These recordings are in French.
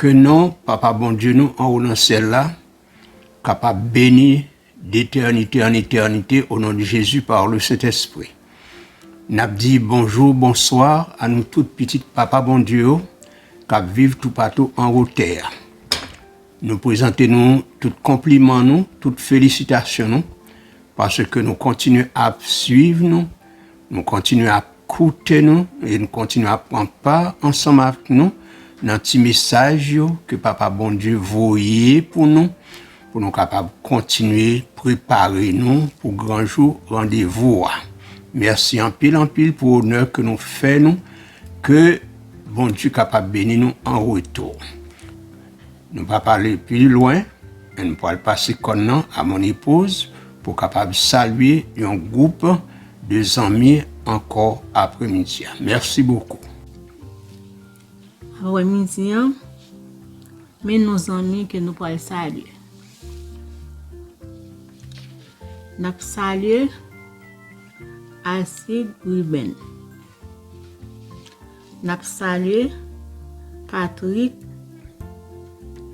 Que non, Papa bon Dieu, nous, en haut dans celle-là, capable béni d'éternité en éternité au nom de Jésus par le Saint-Esprit. N'a dit bonjour, bonsoir à nous toutes petites Papa bon Dieu, qui vivent tout partout en haute terre. Nous présentons nous tout compliment, nous, toutes félicitations, nous, parce que nous continuons à suivre, nous continuons à écouter, nous, et nous continuons à prendre part ensemble avec nous dans petit message que Papa bon Dieu voyait pour nous capables de continuer, préparer nous pour grand jour rendez-vous. Merci en pile pour l'honneur que nous faisons, que bon Dieu capable de bénir nous en retour. Nous ne pas parler plus loin, et nous pourrons passer maintenant à mon épouse pour capable saluer un groupe de amis encore après-midi. Merci beaucoup. Après-midi, mais nos amis que nous pourrons saluer. Nous saluons Acide Ruben. Nous saluons Patrick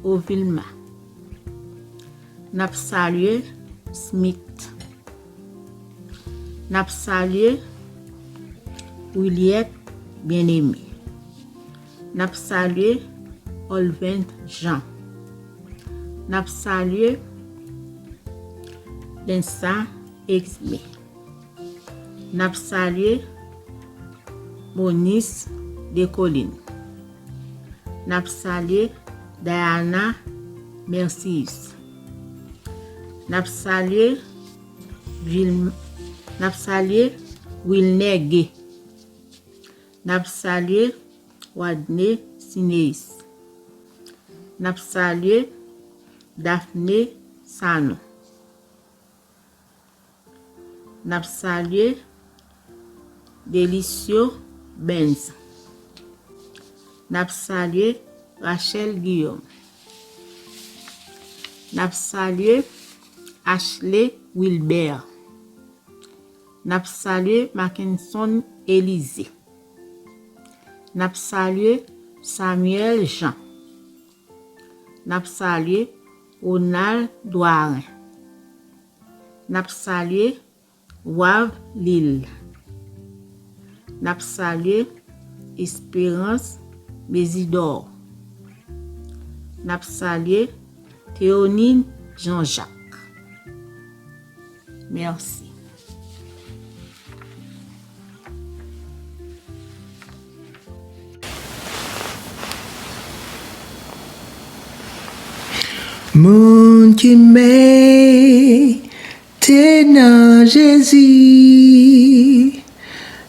Ovilma. Nous saluons Smith. Nous saluons Juliette Bien-Aimé. Nous saluons Olvent Jean. Nous saluons Vincent Exme. Nous saluons Moniz de Colline. Nous saluons Diana Mercis. Nous saluons Wilner Gay. Nous saluons Wadne Sineis. Nous saluons Daphne Sano. Nous saluons Delicio Benz. Nous saluons Rachel Guillaume. Nous saluons Ashley Wilbert. Nous saluons Mackinson Élisée. Nous saluons Samuel Jean. Nous saluons Ronald Douarin. Nous saluons Wav Lille. Nous saluons Espérance Mésidor. Nous saluons Théonine Jean-Jacques. Merci. Mon qui m'est dans Jésus,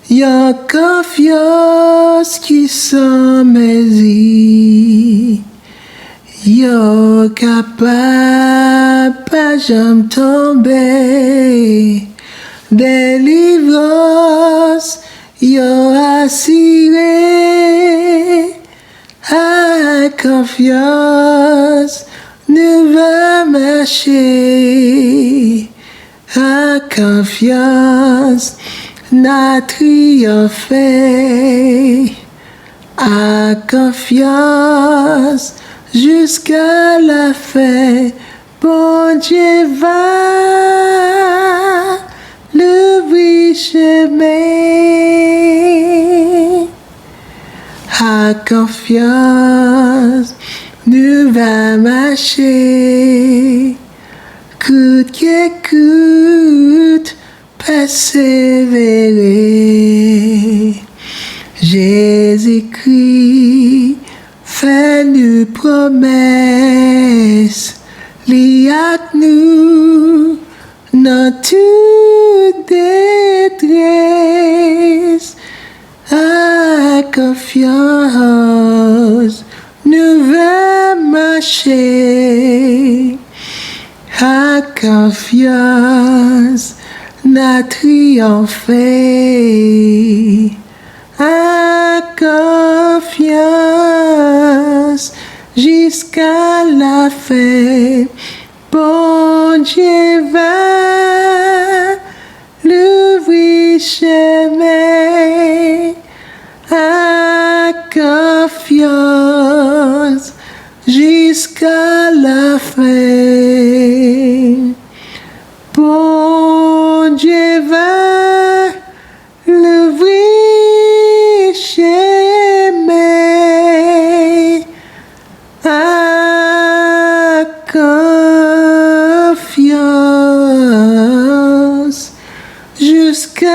y'a confiance qui s'en met, y'a capable pas jamais tomber, délivrance y'a assuré, à confiance ne va marcher. À confiance, n'a triomphé. À confiance, jusqu'à la fin, bon Dieu va le vrai chemin. À confiance, nous va marcher. Coûte que coûte, persévérer. Jésus-Christ fait nous promesses, li ak nous dans toute détresse. À confiance, nous va marcher. À confiance, n'a triomphé. À confiance, jusqu'à la fin, bon Dieu va l'ouvrir chemin. À confiance, jusqu'à la fin. Bon Dieu va l'ouvrir chemin à confiance jusqu'à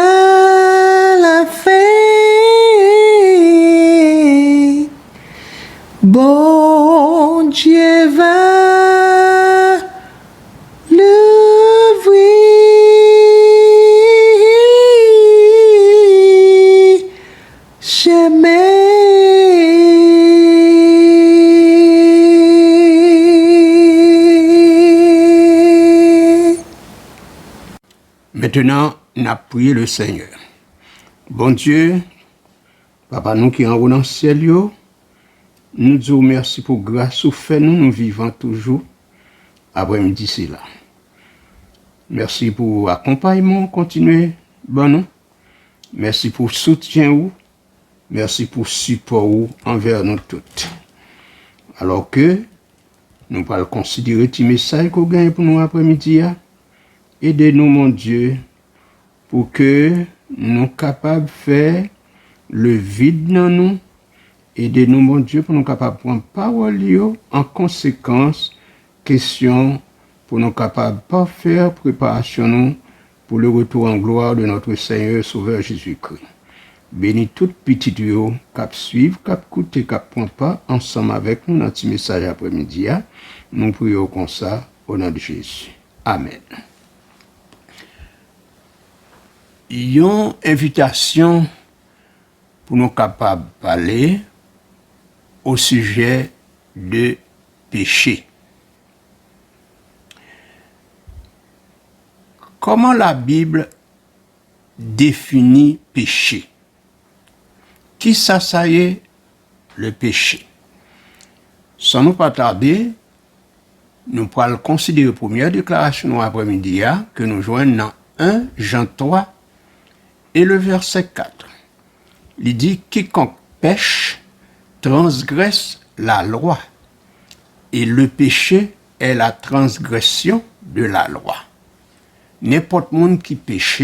la fin. Bon Dieu va l'ouvrir chemin. Maintenant, nous avons prié le Seigneur. Bon Dieu, Papa, nous qui en haut dans le ciel, yo, nous disons merci pour grâce ou fait nous vivons toujours après-midi c'est là. Merci pour accompagnement continué, bon nous. Merci pour soutien ou, merci pour support ou envers nous toutes. Alors que nous allons considérer ce message qu'on gagne pour nous après-midi. Aidez-nous, mon Dieu, pour que nous soyons capables de faire le vide dans nous. Aidez-nous, mon Dieu, pour nous capables de prendre parole en conséquence, question pour nous capables de faire préparation nous pour le retour en gloire de notre Seigneur Sauveur Jésus-Christ. Bénis toute petite yo, cap suivre, cap écouter, cap prendre part ensemble avec nous dans ce message après-midi. Nous prions comme ça au nom de Jésus. Amen. Une invitation pour nous capables de parler au sujet de péché. Comment la Bible définit péché? Qui ça y est le péché? Sans nous pas tarder, nous pourrons considérer la première déclaration après-midi que nous joignons dans 1 Jean 3 et le verset 4. Il dit quiconque pêche transgresse la loi et le péché est la transgression de la loi. N'importe monde qui péche,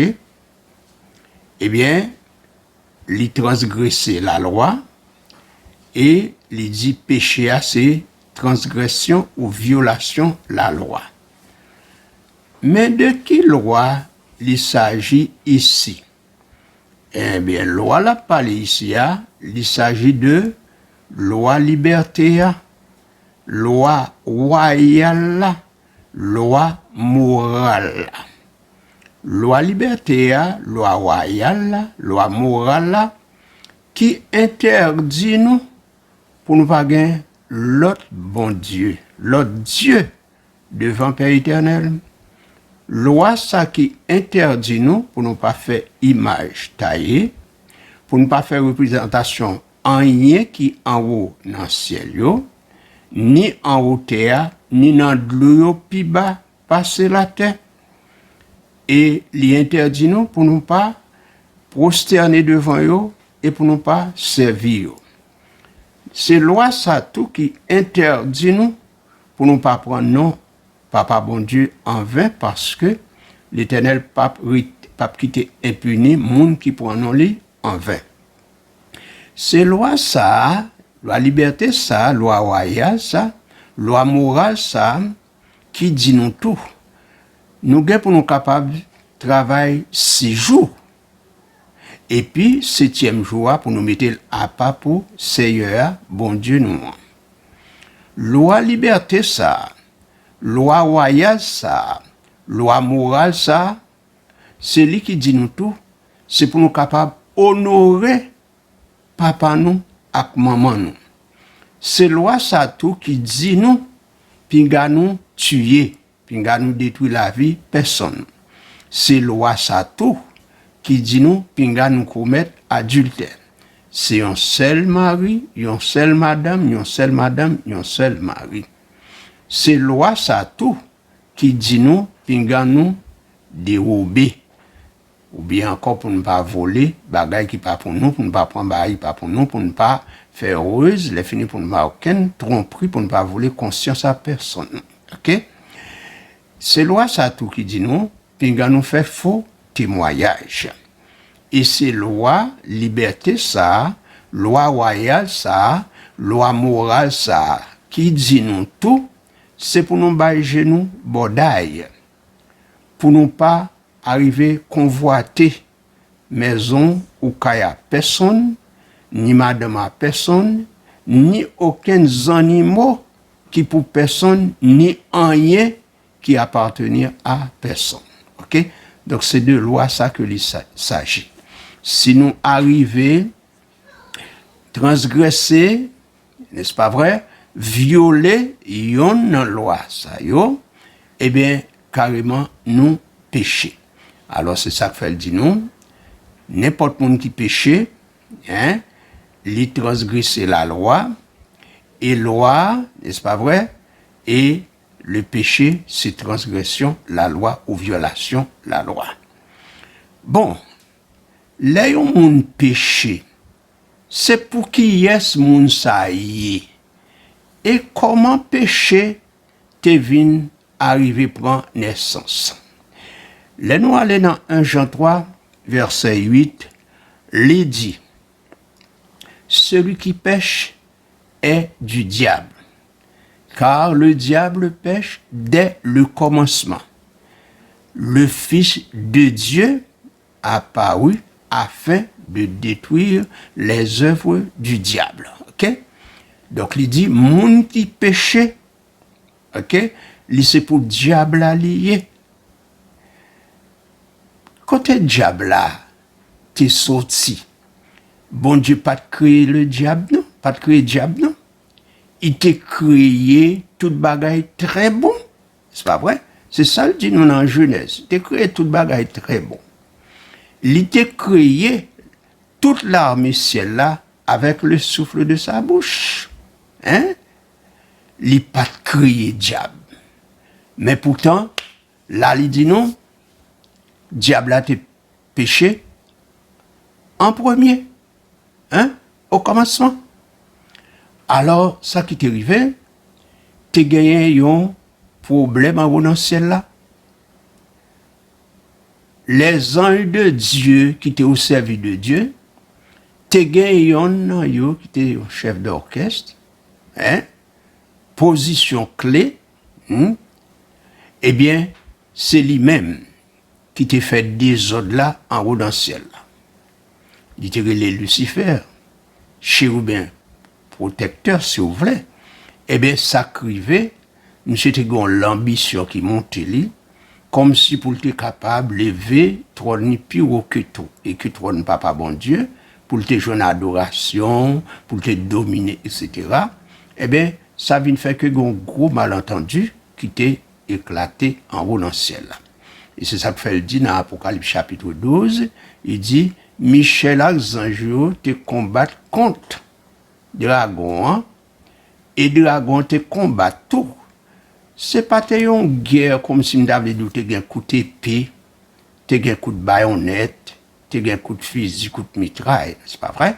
eh bien, il transgresse la loi et il dit péché à c'est transgression ou violation la loi. Mais de quelle loi il s'agit ici? Eh bien, loi la parle ici, il s'agit de loi liberté, loi royale, loi morale. Loi liberté, loi royale, loi morale, qui interdit nous pour nous pas gagner l'autre bon Dieu, l'autre Dieu devant Père éternel. Loi ça qui interdit nous pour ne pas faire image taillée, pour ne pas faire représentation en rien qui en haut dans le ciel, ni en haut terre, ni dans l'eau plus bas, passer la terre. Et il interdit nous pour ne pas prosterner devant eux et pour ne pas servir. C'est loi ça tout qui interdit nous pour ne pas prendre non Papa bon Dieu en vain parce que l'Éternel pape quitter impuni monde qui prend non li en vain. C'est loi ça, loi liberté ça, loi royale ça, loi morale ça qui dit nous tout. Nous gain pour nous capables travailler 6 jours. Et puis 7e jour pour nous mettre à pas pour Seigneur bon Dieu nous. Loi liberté ça, loi royale ça, loi morale ça, c'est lui qui dit nous tout, c'est pour nous capables honorer papa nous et maman nous. C'est loi ça tout qui dit nous, pinga nous tuer, pinga nous détruire la vie personne. C'est loi ça tout qui dit nous, pinga nous commettre adultère. C'est un seul mari, un seul madame, un seul madame, un seul mari. C'est loi ça tout qui dit nous, pinga nous dérober. ou bien encore pour ne pas voler, bagaille qui pas pour nous, pour ne pas prendre bagaille pas pour nous, pour ne pas faire heureuse, les finis pour ne pas aucune tromperie, pour ne pas voler conscience à personne. OK? C'est loi ça tout qui dit nous, puis nous fait faux témoignage. Et c'est loi liberté ça, loi royale ça, loi morale ça, qui dit nous tout, c'est pour nous bailler nous bordaille, pour nous pas arriver convoiter maison ou kaya personne, ni madame à personne, ni aucun animaux qui pour personne, ni rien qui appartenir à personne. OK? Donc c'est de loi ça que il s'agit. Si nous arrivons transgresser, n'est-ce pas vrai, violer une loi ça yo, eh bien carrément nous pécher. Alors c'est ça que fait dit nous, n'importe monde qui péché, hein, il transgresser la loi, et loi, n'est-ce pas vrai, et le péché, c'est transgression, la loi ou violation, la loi. Bon, là, yon moun péché, c'est pour qui est moun sa yé. Et comment péché te vin arriver prend naissance. Là, nous allons dans 1 Jean 3, verset 8, il dit, celui qui pêche est du diable, car le diable pêche dès le commencement. Le Fils de Dieu apparu afin de détruire les œuvres du diable. OK? Donc, il dit, moun qui péché, OK? C'est pour diable lié. Côté diable là, t'es sorti. Bon Dieu pas créé le diable, non? Pas créé le diable, non? Il t'a créé toute bagaille très bon. C'est pas vrai? C'est ça le dit nous dans Genèse. Il t'a créé toute bagaille très bon. Il t'a créé toute l'armée ciel là avec le souffle de sa bouche. Hein? Il n'a pas créé diable. Mais pourtant, là, il dit non, diable a été péché en premier. Hein? Au commencement. Alors, ça qui t'est arrivé, t'es gagné un problème en haut dans le ciel là. Les anges de Dieu qui étaient au service de Dieu, t'es gagné un qui était chef d'orchestre, hein? Position clé, eh bien, c'est lui-même qui t'a fait des ordres là en haut dans le ciel là. Il était relé Lucifer, chérubin protecteur, si vous voulez. Eh bien, ça crivait, monsieur était l'ambition qui montait lui, comme si pour être capable de lever trône plus haut que tout, et que trône papa bon Dieu, pour te jouer en adoration, pour te dominer, etc. Eh bien, ça vient faire que un gros malentendu qui t'est éclaté en haut dans le ciel. Et c'est ça que fait le dit dans Apocalypse chapitre 12, il dit, Michel Axanjo te combattre contre dragon, hein? Et dragon te combat tout. C'est pas une guerre comme si m'avait dit te un coup d'épée, te un coup de baïonnette, te un coup de fusil, coup de mitraille, c'est pas vrai?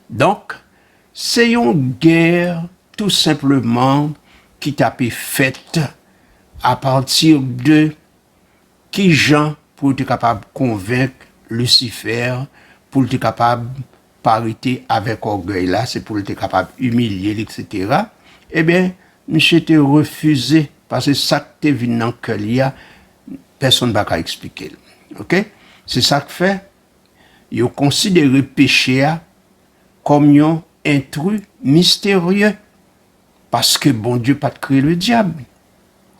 Donc, c'est une guerre tout simplement qui t'a été faite à partir de qui Jean pour être capable de convaincre Lucifer, pour être capable de parité avec orgueil là, c'est pour être capable d'humilier, etc. Eh bien, monsieur te refusé, parce que ça que t'es venu dans que il y a, personne ne va expliquer. OK? C'est ça que fait, il considère péché comme un intrus mystérieux. Parce que bon Dieu pas créé le diable.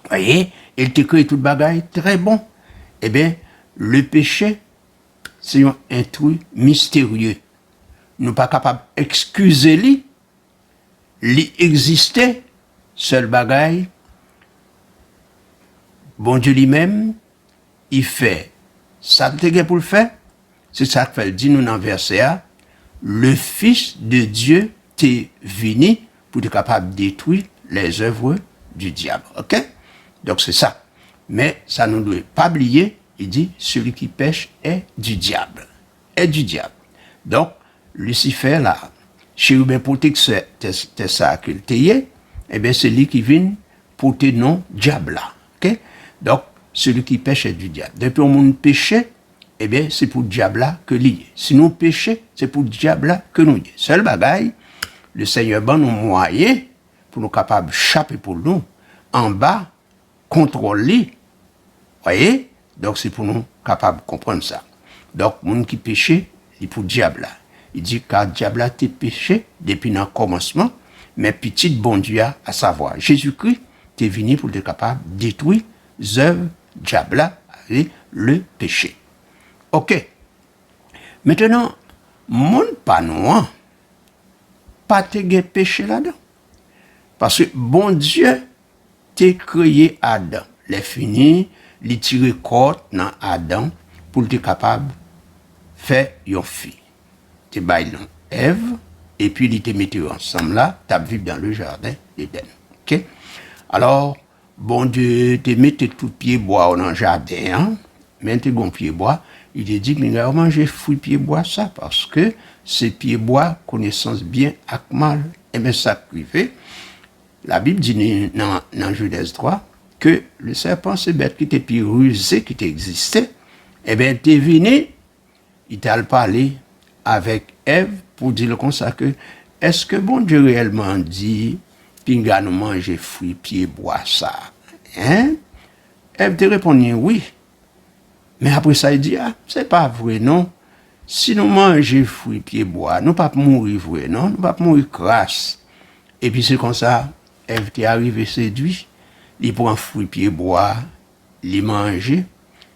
Voyez, il te crée toute bagaille très bon. Eh bien, le péché, c'est un intrus mystérieux. Nous pas capables d'excuser lui. Lui existait, seul bagaille. Bon Dieu lui-même, il fait ça que pour le faire. C'est ça que fait dit nous dans le verset A. Le Fils de Dieu t'est venu pour être capable de détruire les œuvres du diable. OK? Donc c'est ça. Mais ça ne doit pas oublier, il dit, celui qui pêche est du diable. Est du diable. Donc, Lucifer, là, chérubin protecteur, c'est ça qu'il était, eh bien, c'est lui qui vient porter non diable là. Ok? Donc, celui qui pêche est du diable. Depuis on monde péché, eh bien, c'est pour le diable là que lié. Si nous péchons, c'est pour le diable là que nous lié. Seul bagaille, le Seigneur ban nous moyens pour nous capables de chapper pour nous, en bas, contrôler. Voyez? Donc, c'est pour nous capables de comprendre ça. Donc, monde qui péché, il est pour le diable là. Il dit, car le diable a été péché depuis le commencement, mais petit bon Dieu à savoir. Jésus-Christ est venu pour être capable de détruire les œuvres du diable et le péché. Ok. Maintenant, mon pas noir, pas te péché là-dedans. Parce que bon Dieu t'a créé Adam. Les fini, il tire corps dans Adam pour être capable de faire une fille. Tu bailles Ève, et puis il te mettait ensemble là, tu vivre dans le jardin d'Éden. Ok? Alors, bon Dieu te mettait tout pied bois dans le jardin, hein? Mais tu gon pied bois, il te dit que tu as mangé fruit pied bois ça, parce que c'est pied bois, connaissance bien avec mal, et bien ça privé. La Bible dit dans Genèse 3 que le serpent, c'est bête qui était plus rusé, qui existait, et bien tu es venu, il t'a parlé avec Ève pour dire comme ça que est-ce que bon Dieu réellement dit pinga nous manger fruit pied bois ça hein? Ève te répondit oui, mais après ça il dit ah c'est pas vrai non, si nous mangeons fruit pied bois nous pas mourir vrai non, nous pas mourir crasse. Et puis c'est comme ça Ève t'est arrivé séduit, il prend fruit pied bois, il mange,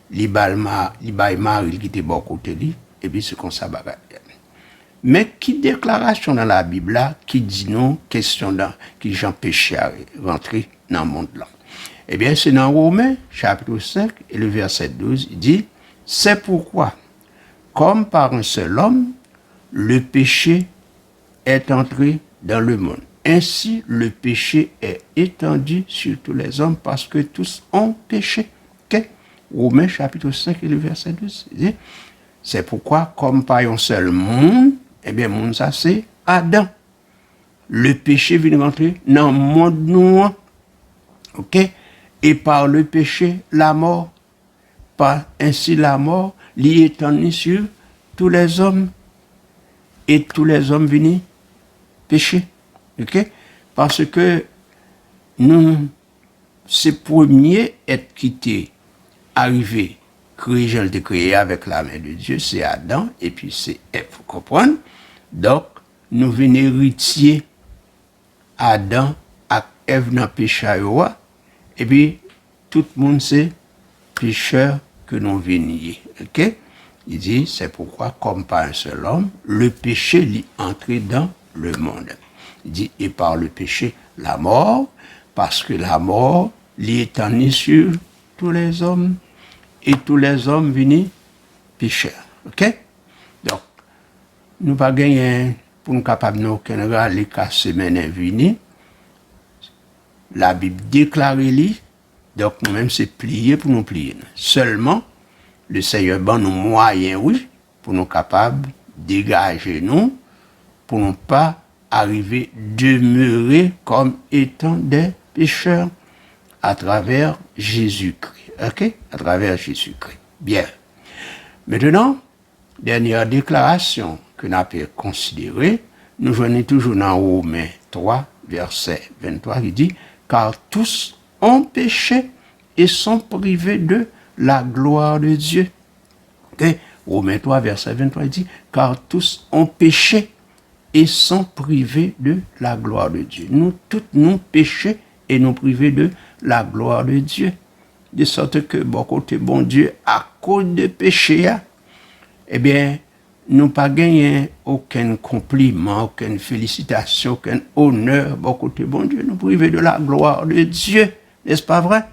il baille Marie qui était bon côté lui, et puis c'est comme ça bagarre. Mais qui déclaration dans la Bible là qui dit non, question dans qui Jean péché à rentrer dans le monde là. Eh bien, c'est dans Romains, chapitre 5, et le verset 12, il dit, c'est pourquoi, comme par un seul homme, le péché est entré dans le monde. Ainsi, le péché est étendu sur tous les hommes parce que tous ont péché. Okay? Romains, chapitre 5, et le verset 12, il dit, c'est pourquoi, comme par un seul monde, eh bien, monde ça c'est Adam. Le péché vient rentrer dans le monde noir. Ok? Et par le péché, la mort. Par ainsi la mort, l'y étendue sur tous les hommes. Et tous les hommes viennent pécher. Ok? Parce que nous, c'est premier être quitté, arrivé, créé, je l'ai créé avec la main de Dieu, c'est Adam, et puis c'est Ève, vous comprenez? Donc, nous venons héritier Adam et Ève dans le péché, et puis tout le monde c'est pécheur que nous venions. Ok? Il dit, c'est pourquoi, comme par un seul homme, le péché l'est entré dans le monde. Il dit, et par le péché, la mort, parce que la mort l'est étendue sur tous les hommes, et tous les hommes viennent pécheurs. Ok? Donc, nous pas gagner pour nous capables de nous les cas semaine venir. La Bible déclare lui, donc nous-mêmes c'est plier pour nous plier. Seulement, le Seigneur ban nous moyens, oui, pour nous capables de dégager nous, pour ne pas arriver demeurer comme étant des pécheurs à travers Jésus-Christ. Ok? À travers Jésus-Christ. Bien. Maintenant, dernière déclaration que nous avons considérée, nous venons toujours dans Romains 3, verset 23, qui dit « Car tous ont péché et sont privés de la gloire de Dieu. » Okay? Romains 3, verset 23, il dit « Car tous ont péché et sont privés de la gloire de Dieu. » Nous, tous, nous péchés et nous privés de la gloire de Dieu. De sorte que, bon côté, bon Dieu, à cause de péché, eh bien, nous pas gagné aucun compliment, aucune félicitation, aucun honneur, bon côté, bon Dieu, nous privés de la gloire de Dieu. N'est-ce pas vrai?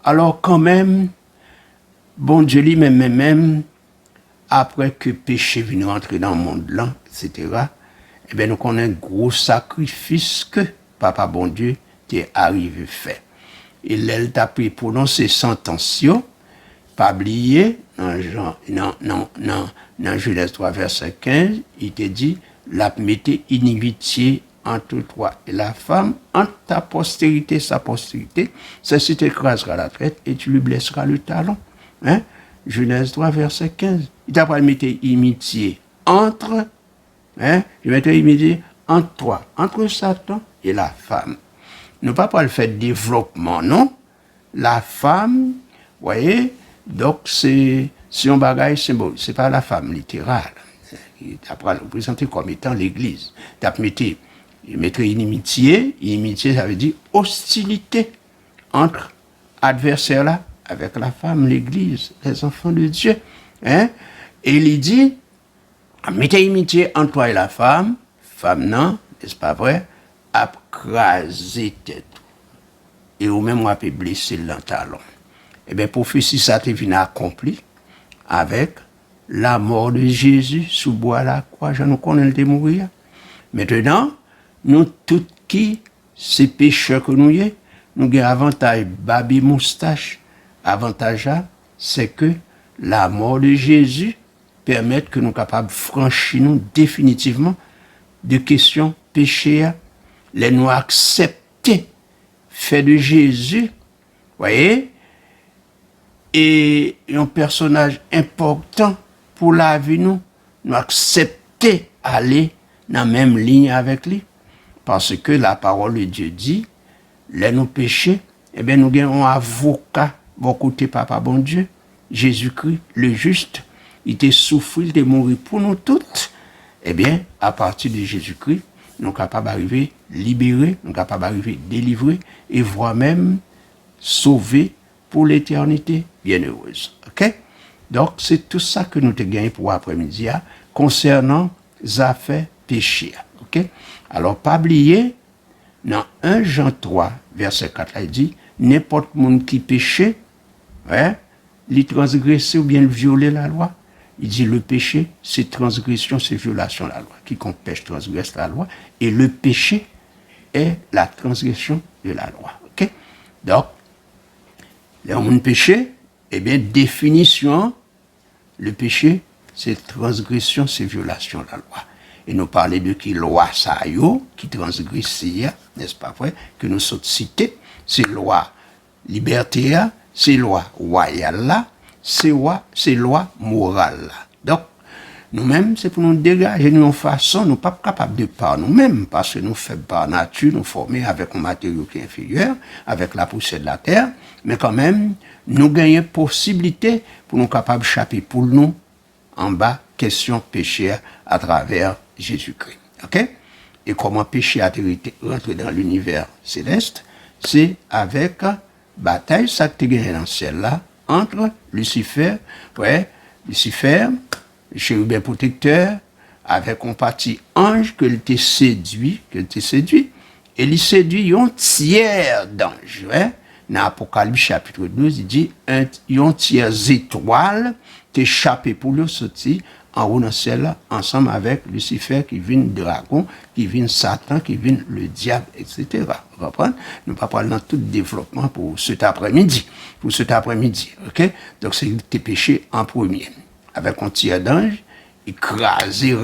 Alors, quand même, bon Dieu lui-même, après que péché vient rentrer dans le monde là, etc., eh bien, nous connaissons un gros sacrifice que Papa bon Dieu t'est arrivé faire. Et l'elle t'a pris prononcer sentence, Pas oublier, dans Genèse 3, verset 15, il te dit, la mettez inimitié entre toi et la femme, entre ta postérité et sa postérité, celle-ci t'écrasera la tête et tu lui blesseras le talon. Hein? Genèse 3, verset 15. Il t'a pas mettre inimitié entre, je mettrai inimitié entre toi, entre Satan et la femme. Nous pas le faire développement, non? La femme, vous voyez, donc c'est un bagage symbolique, c'est pas la femme littérale. Après, le présenter comme étant l'Église. Il mettrait inimitié. Inimitié, ça veut dire hostilité entre adversaires là, avec la femme, l'Église, les enfants de Dieu. Hein? Et il dit, mettez inimitié entre toi et la femme non, n'est-ce pas vrai, a crasé tête. Et ou même on a pu blesser le talon. Eh bien, prophétie, ça te vient accompli avec la mort de Jésus sous bois à la croix. Je nous connais le mourir. Maintenant, nous tous qui, ces pécheurs que nous y nous avons avantage, babi moustache. Avantage, c'est que la mort de Jésus permet que nous soyons capables de franchir nous définitivement de questions péchées, les nous accepter, fait de Jésus, voyez, et un personnage important pour la vie, nous accepter aller dans la même ligne avec lui. Parce que la parole de Dieu dit, les nous péchés, eh bien nous avons un avocat, bon côté papa bon Dieu, Jésus-Christ, le juste, il était souffert, il était mort pour nous toutes. Eh bien, à partir de Jésus-Christ, nous sommes capables d'arriver libérés, nous sommes capables d'arriver délivrés, et voire même sauvés pour l'éternité bienheureuse. Ok? Donc, c'est tout ça que nous te gagnons pour après-midi concernant les affaires péchés. Ok? Alors, pas oublier, dans 1 Jean 3, verset 4, il dit, n'importe monde qui péchait, il transgressait ou bien violer la loi. Il dit le péché, c'est transgression, c'est violation de la loi. Quiconque pêche transgresse la loi. Et le péché est la transgression de la loi. Ok? Donc, le péché, eh bien, définition, le péché, c'est transgression, c'est violation de la loi. Et nous parlons de qui loi ça qui transgresse, n'est-ce pas vrai, que nous sommes cités, c'est loi liberté, c'est loi royale, c'est loi morale. Donc, nous-mêmes, c'est pour nous dégager de nos façons, nous ne sommes pas capables de par nous-mêmes, parce que nous faisons par nature, nous formés avec un matériau qui est inférieur, avec la poussière de la terre, mais quand même, nous gagnons possibilité pour nous capables d'échapper pour nous, en bas, question péché à travers Jésus-Christ. Ok? Et comment péché a rentré dans l'univers céleste, c'est avec bataille, ça que tu gagné dans le ciel là, entre Lucifer, Lucifer, le chérubin protecteur, avec un petit ange que il t'a séduit, et il séduit un tiers d'ange, dans Apocalypse chapitre 12, il dit, un tiers étoile t'échappé pour le sortir en haut dans le ciel, ensemble avec Lucifer qui vient dragon, qui vient Satan, qui vient le diable, etc. Vous comprenez? Nous ne parlons pas dans tout développement pour cet après-midi. Ok? Donc, c'est tes péchés en premier. Avec un tiers d'ange, écrasé,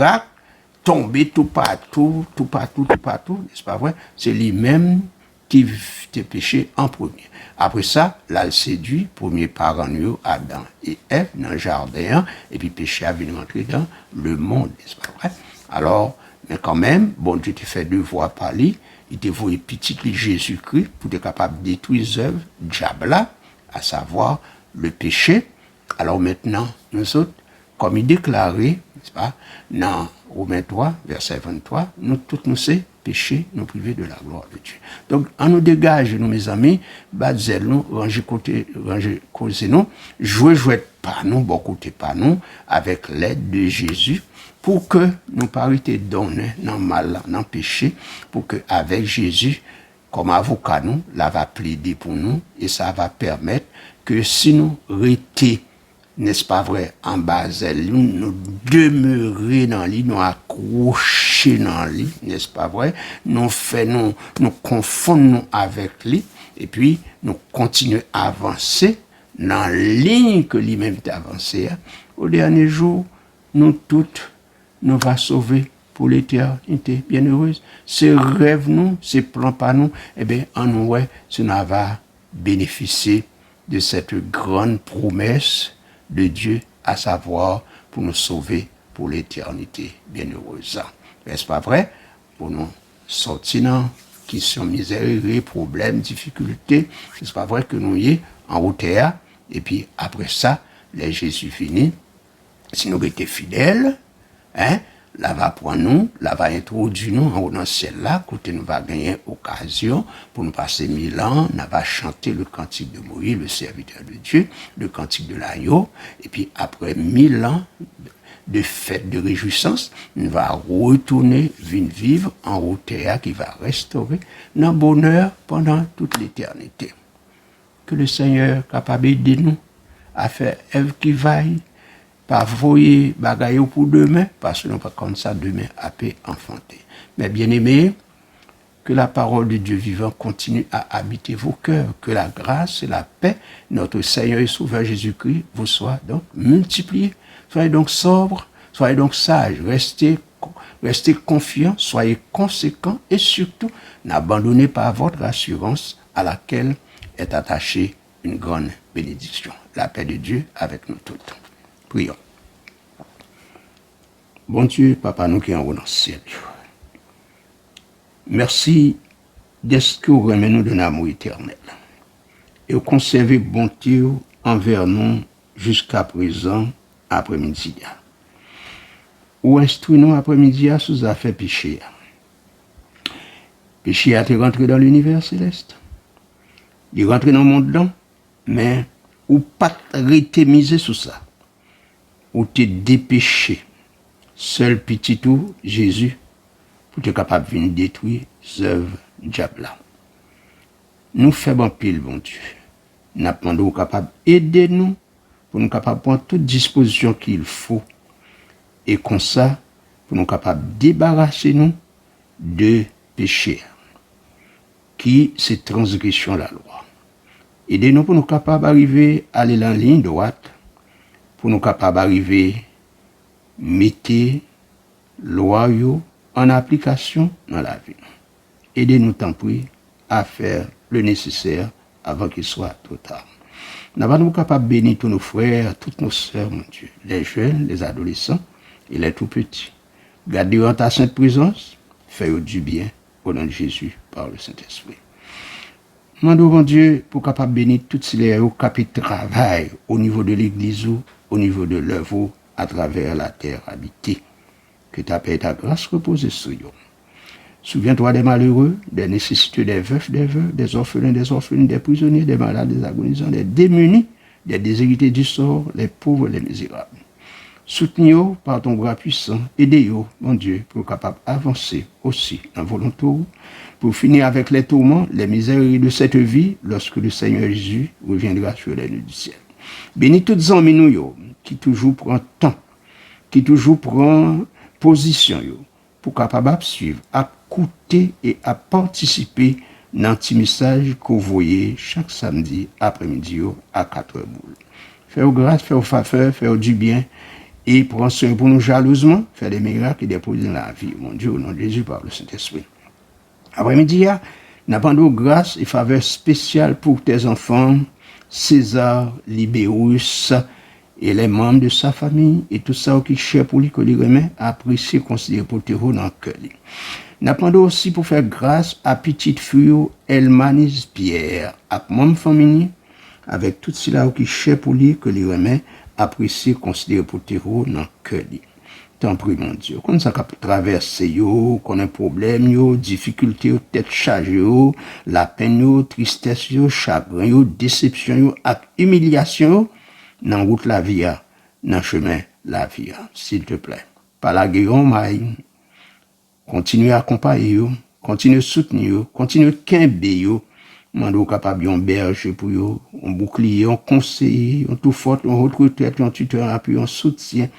tomber tout partout, n'est-ce pas vrai? C'est lui-même qui tes péchés en premier. Après ça, là, il séduit, premier parent, Adam et Ève, dans le jardin, et puis péché a venu entrer dans le monde, n'est-ce pas vrai? Alors, mais quand même, bon Dieu t'a fait devoir par lui, il t'a voué petit Jésus-Christ pour être capable de détruire les œuvres diable, à savoir le péché. Alors maintenant, nous autres, comme il déclarait, n'est-ce pas, dans Romains 3, verset 23, nous tous nous sommes péchés, nous privés de la gloire de Dieu. Donc, en nous dégage, nous, mes amis, badzel nous, ranger causer nous, jouer par nous, bon côté par nous, avec l'aide de Jésus, pour que nous parités donner dans le mal, dans le péché, pour que avec Jésus, comme avocat nous, là va plaider pour nous, et ça va permettre que si nous restons, n'est-ce pas vrai, en bas, nous demeurer dans lui, nous accrocher dans lui, n'est-ce pas vrai, nous confondons avec lui, et puis nous continuons à avancer dans la ligne que lui-même t'a avancé, au dernier jour, nous toutes, nous va sauver pour l'éternité bienheureuse. Ces rêves, nous, ces plans pas nous, eh bien, en nous, ouais, ça va bénéficier de cette grande promesse de Dieu, à savoir pour nous sauver pour l'éternité bienheureuse. N'est-ce pas vrai? Pour nous sortir dans qui sont misère, problèmes, difficultés, c'est pas vrai que nous y en route et puis après ça, les Jésus fini, si nous étions fidèles, hein, là va prendre nous, là va introduire nous en dans ciel là, côté nous va gagner occasion pour nous passer 1000 ans, nous va chanter le cantique de Moïse, le serviteur de Dieu, le cantique de l'agneau, et puis après 1000 ans de fête de réjouissance, nous va retourner vivre en route qui va restaurer notre bonheur pendant toute l'éternité. Que le Seigneur capable d'aider nous à faire œuvre qui vaille, pas voyer bagaille pour demain, parce que nous pas comme ça demain à paix enfanter. Mais bien aimé, que la parole de Dieu vivant continue à habiter vos cœurs, que la grâce et la paix, notre Seigneur et Sauveur Jésus-Christ, vous soient donc multipliés. Soyez donc sobres, soyez donc sages, restez confiants, soyez conséquents et surtout, n'abandonnez pas votre assurance à laquelle est attachée une grande bénédiction. La paix de Dieu avec nous toutes. Prions. Bon Dieu, Papa, nous qui en haut dans le ciel. Merci d'être que vous remettez nous d'un amour éternel. Et vous conservez bonté envers nous jusqu'à présent, après-midi. Ou instruis-nous après-midi sous affaire péché. Péché a été rentré dans l'univers céleste. Il est rentré dans le monde là, mais ou pas été misé sur ça. Ou t'es dépêché. Seul petit tout, Jésus, pour être capable de venir détruire les œuvres du diable. Nous faisons pile, bon Dieu. Nous demandons capable d'aider nous pour nous capables de prendre toute disposition qu'il faut. Et comme ça, pour nous capables de débarrasser nous de péché, qui c'est transgression de la loi. Aidez-nous pour nous capables d'arriver à aller dans la ligne droite, pour nous capables d'arriver à mettre loi en application dans la vie. Aidez-nous, tant pis, à faire le nécessaire avant qu'il soit trop tard. Nous sommes capables de bénir tous nos frères, toutes nos sœurs, mon Dieu, les jeunes, les adolescents et les tout petits. Gardez en ta sainte présence, faites du bien au nom de Jésus par le Saint-Esprit. Nous demandons, mon Dieu, pour capable bénir toutes les qui travaillent au niveau de l'église, au niveau de l'œuvre, à travers la terre habitée. Que ta paix et ta grâce reposent sur eux. Souviens-toi des malheureux, des nécessiteux, des veufs, des veuves, des orphelins, des orphelines, des prisonniers, des malades, des agonisants, des démunis, des déshérités du sort, les pauvres, les misérables. Soutenez-vous par ton bras puissant, aidez-vous, mon Dieu, pour capable d'avancer aussi en volonté, pour finir avec les tourments, les misères de cette vie, lorsque le Seigneur Jésus reviendra sur les nuits du ciel. Bénis toutes les hommes qui toujours prend temps, qui toujours prend position, pour capable de suivre, à écouter et à participer dans un petit message que vous voyez chaque samedi après-midi à 4h. Faites grâce, faites faveur, faites du bien et prends soin pour nous jalousement, faire des miracles et des produits dans la vie. Mon Dieu, au nom de Jésus, par le Saint-Esprit. Après-midi, nous avons grâce et faveur spéciale pour tes enfants, César, Libérus, et les membres de sa famille, et tout ça qui cher pour lui, que lui remet, apprécier, considérer pour te dans le cœur. Nous demandons aussi pour faire grâce à petite fille Elmanis Pierre, à mon famille, avec tout cela qui cher pour lui, que lui remet, apprécier, considérer pour te dans le cœur. T'en prie, mon Dieu. Quand ça traverse, qu'on a un problème, difficulté, tête chargée, la peine, tristesse, chagrin, déception, humiliation, dans la route la vie, dans le chemin la vie, s'il te plaît. Par la guérison, maï, continue à accompagner, continue à soutenir, continue à quimber, mando capable un berger pour yo, un bouclier, un conseiller, un tout fort, un retraite, un tuteur, un appui, un soutien.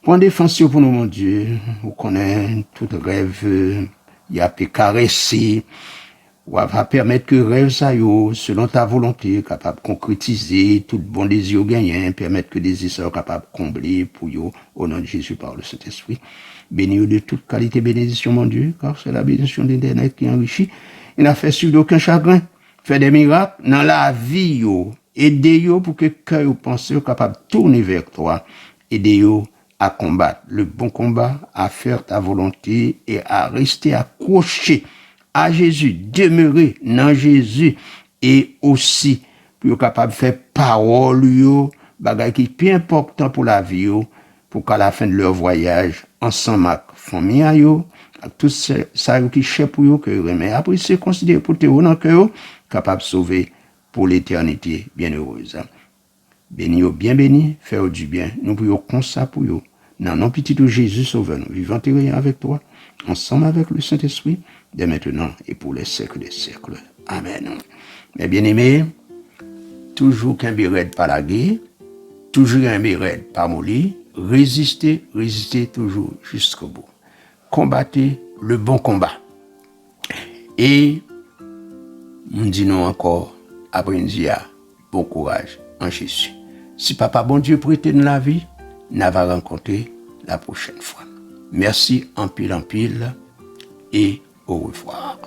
Prends défense pour nous, mon Dieu. On connaît tout rêve, il y a pu caresser, va permettre que rêve ça yo, selon ta volonté, capable de concrétiser tout bon désir gagné, permettre que des désirs capables de combler pour yo, au nom de Jésus par le Saint-Esprit. Bénis de toute qualité bénédiction, mon Dieu, car c'est la bénédiction d'Internet qui enrichit. Il n'a fait suivre d'aucun chagrin, fait des miracles dans la vie yo, aider yo pour que cœur pense capable de tourner vers toi, aider yo à combattre le bon combat, à faire ta volonté et à rester accroché à Jésus, demeurer dans Jésus et aussi pour être capable de faire parole yo, bagay qui est plus important pour la vie yo, pour qu'à la fin de leur voyage, ensemble avec famille yo, avec tout ça qui cher pour yo, que remet après c'est considéré pour te dans cœur, capable de sauver pour l'éternité bienheureuse. Béni yo, bien béni, faire du bien, nous prions comme ça pour yo. Dans nom petit de Jésus sauveur, nous vivons et régnons avec toi, ensemble avec le Saint-Esprit, dès maintenant et pour les siècles des siècles. Amen. Mes bien-aimés, toujours qu'un béret par la guerre, toujours un béret par molly, résistez toujours jusqu'au bout. Combattez le bon combat. Et, nous disons encore, apprenez à bon courage en Jésus. Si Papa bon Dieu prête dans la vie, nous va rencontrer la prochaine fois. Merci en pile et au revoir.